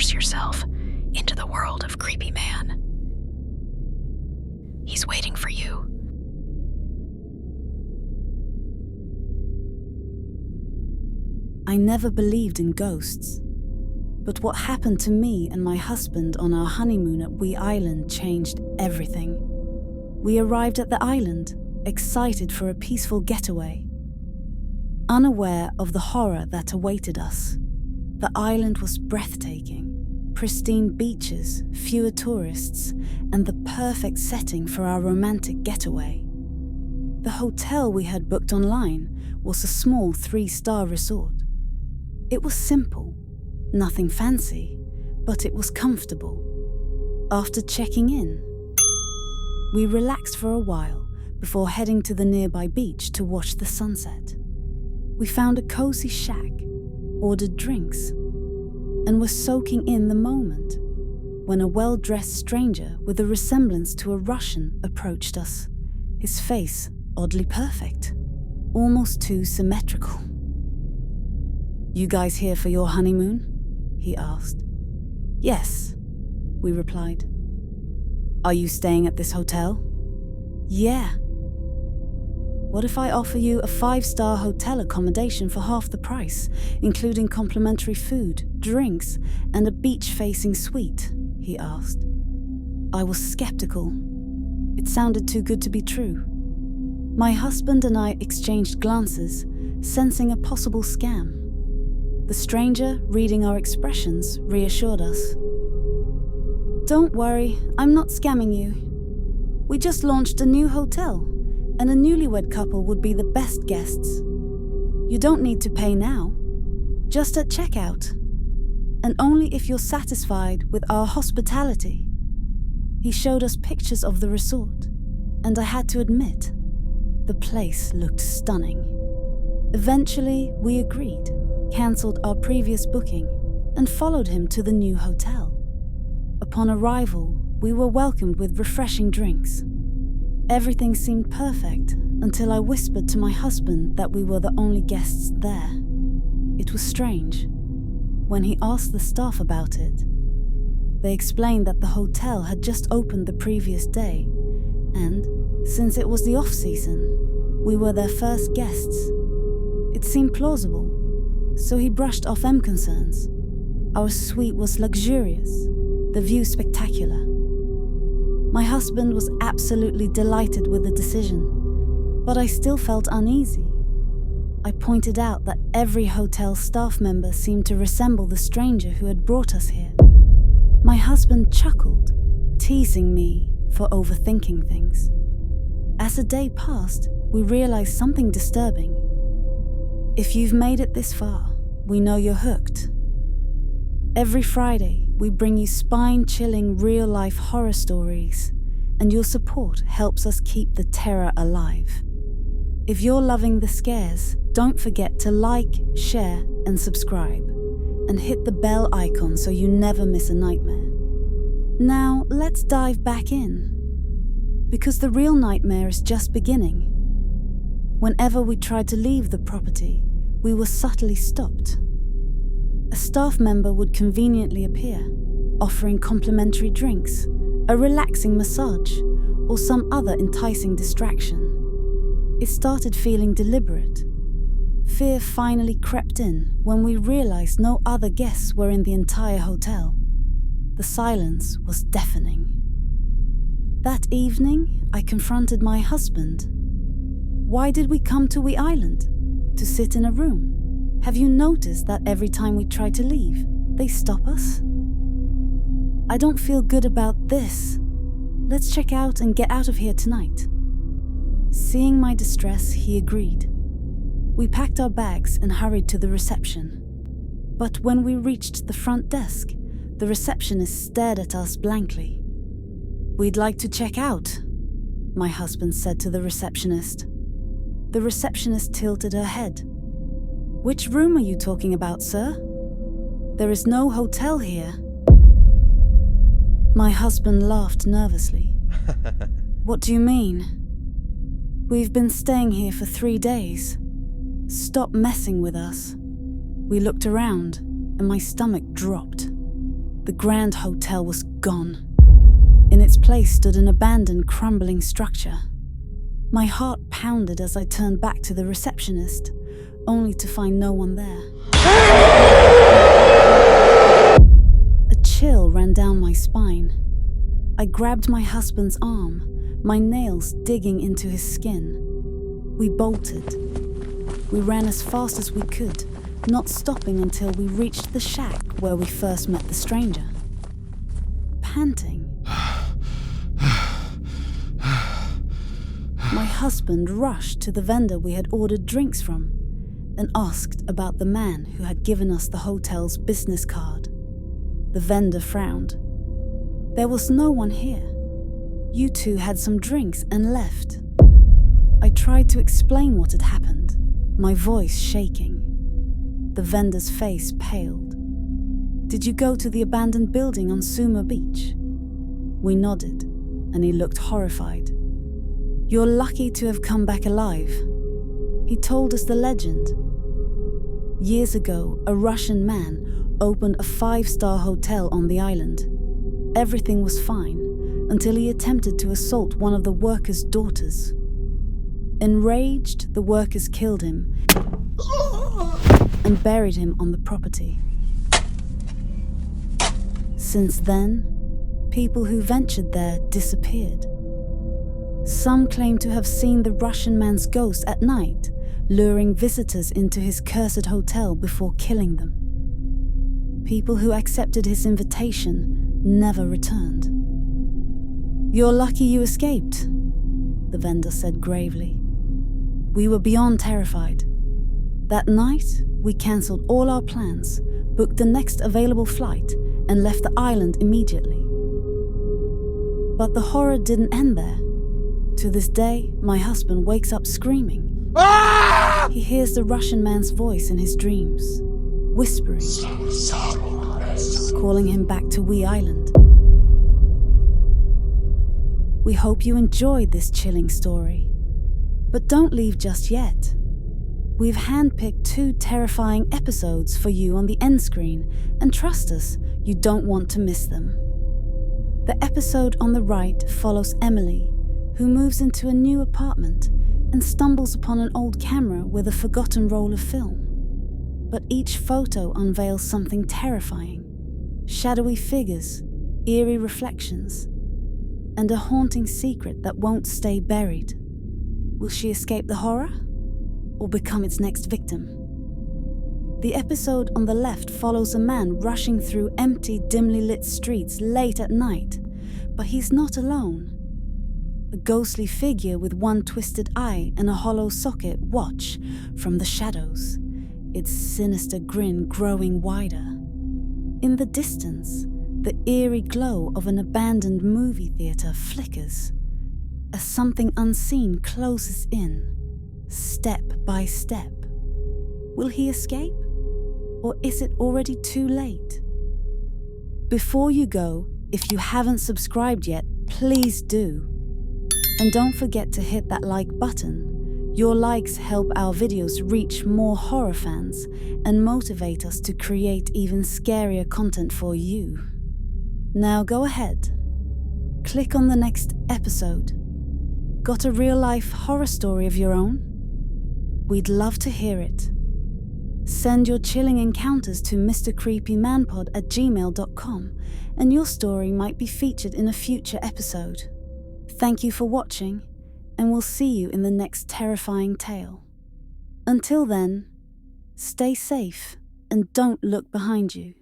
immerse yourself into the world of Creepy Man. He's waiting for you. I never believed in ghosts, but what happened to me and my husband on our honeymoon at Wee Island changed everything. We arrived at the island, excited for a peaceful getaway. Unaware of the horror that awaited us, the island was breathtaking, pristine beaches, fewer tourists, and the perfect setting for our romantic getaway. The hotel we had booked online was a small 3-star resort. It was simple, nothing fancy, but it was comfortable. After checking in, we relaxed for a while before heading to the nearby beach to watch the sunset. We found a cozy shack, ordered drinks, and were soaking in the moment when a well-dressed stranger with a resemblance to a Russian approached us, his face oddly perfect, almost too symmetrical. "You guys here for your honeymoon?" he asked. "Yes," we replied. "Are you staying at this hotel?" "Yeah." "What if I offer you a 5-star hotel accommodation for half the price, including complimentary food, drinks, and a beach-facing suite?" he asked. I was skeptical. It sounded too good to be true. My husband and I exchanged glances, sensing a possible scam. The stranger, reading our expressions, reassured us. "Don't worry, I'm not scamming you. We just launched a new hotel, and a newlywed couple would be the best guests. You don't need to pay now, just at checkout, and only if you're satisfied with our hospitality." He showed us pictures of the resort, and I had to admit, the place looked stunning. Eventually, we agreed, cancelled our previous booking, and followed him to the new hotel. Upon arrival, we were welcomed with refreshing drinks. Everything seemed perfect until I whispered to my husband that we were the only guests there. It was strange. When he asked the staff about it, they explained that the hotel had just opened the previous day, and, since it was the off-season, we were their first guests. It seemed plausible, so he brushed off them concerns. Our suite was luxurious, the view spectacular. My husband was absolutely delighted with the decision, but I still felt uneasy. I pointed out that every hotel staff member seemed to resemble the stranger who had brought us here. My husband chuckled, teasing me for overthinking things. As the day passed, we realized something disturbing. If you've made it this far, we know you're hooked. Every Friday, we bring you spine-chilling real-life horror stories, and your support helps us keep the terror alive. If you're loving the scares, don't forget to like, share, and subscribe, and hit the bell icon so you never miss a nightmare. Now, let's dive back in, because the real nightmare is just beginning. Whenever we tried to leave the property, we were subtly stopped. A staff member would conveniently appear, offering complimentary drinks, a relaxing massage, or some other enticing distraction. It started feeling deliberate. Fear finally crept in when we realized no other guests were in the entire hotel. The silence was deafening. That evening, I confronted my husband. "Why did we come to Wee Island? To sit in a room? Have you noticed that every time we try to leave, they stop us? I don't feel good about this. Let's check out and get out of here tonight." Seeing my distress, he agreed. We packed our bags and hurried to the reception. But when we reached the front desk, the receptionist stared at us blankly. "We'd like to check out," my husband said to the receptionist. The receptionist tilted her head. "Which room are you talking about, sir? There is no hotel here." My husband laughed nervously. "What do you mean?" "We've been staying here for 3 days. Stop messing with us." We looked around, and my stomach dropped. The grand hotel was gone. In its place stood an abandoned, crumbling structure. My heart pounded as I turned back to the receptionist, only to find no one there. A chill ran down my spine. I grabbed my husband's arm, my nails digging into his skin. We bolted. We ran as fast as we could, not stopping until we reached the shack where we first met the stranger. Panting, my husband rushed to the vendor we had ordered drinks from and asked about the man who had given us the hotel's business card. The vendor frowned. There was no one here. You two had some drinks and left. I tried to explain what had happened, my voice shaking. The vendor's face paled. Did you go to the abandoned building on Suma Beach? We nodded, and he looked horrified. You're lucky to have come back alive. He told us the legend. Years ago, a Russian man opened a 5-star hotel on the island. Everything was fine until he attempted to assault one of the workers' daughters. Enraged, the workers killed him and buried him on the property. Since then, people who ventured there disappeared. Some claim to have seen the Russian man's ghost at night, luring visitors into his cursed hotel before killing them. People who accepted his invitation never returned. You're lucky you escaped, the vendor said gravely. We were beyond terrified. That night, we cancelled all our plans, booked the next available flight, and left the island immediately. But the horror didn't end there. To this day, my husband wakes up screaming. Ah! He hears the Russian man's voice in his dreams, whispering, calling him back to Wee Island. We hope you enjoyed this chilling story. But don't leave just yet. We've handpicked 2 terrifying episodes for you on the end screen, and trust us, you don't want to miss them. The episode on the right follows Emily, who moves into a new apartment and stumbles upon an old camera with a forgotten roll of film. But each photo unveils something terrifying: shadowy figures, eerie reflections, and a haunting secret that won't stay buried. Will she escape the horror, or become its next victim? The episode on the left follows a man rushing through empty, dimly lit streets late at night, but he's not alone. A ghostly figure with one twisted eye and a hollow socket watch from the shadows, its sinister grin growing wider. In the distance, the eerie glow of an abandoned movie theater flickers as something unseen closes in, step by step. Will he escape? Or is it already too late? Before you go, if you haven't subscribed yet, please do. And don't forget to hit that like button. Your likes help our videos reach more horror fans and motivate us to create even scarier content for you. Now go ahead. Click on the next episode. Got a real-life horror story of your own? We'd love to hear it. Send your chilling encounters to mrcreepymanpod@gmail.com and your story might be featured in a future episode. Thank you for watching, and we'll see you in the next terrifying tale. Until then, stay safe and don't look behind you.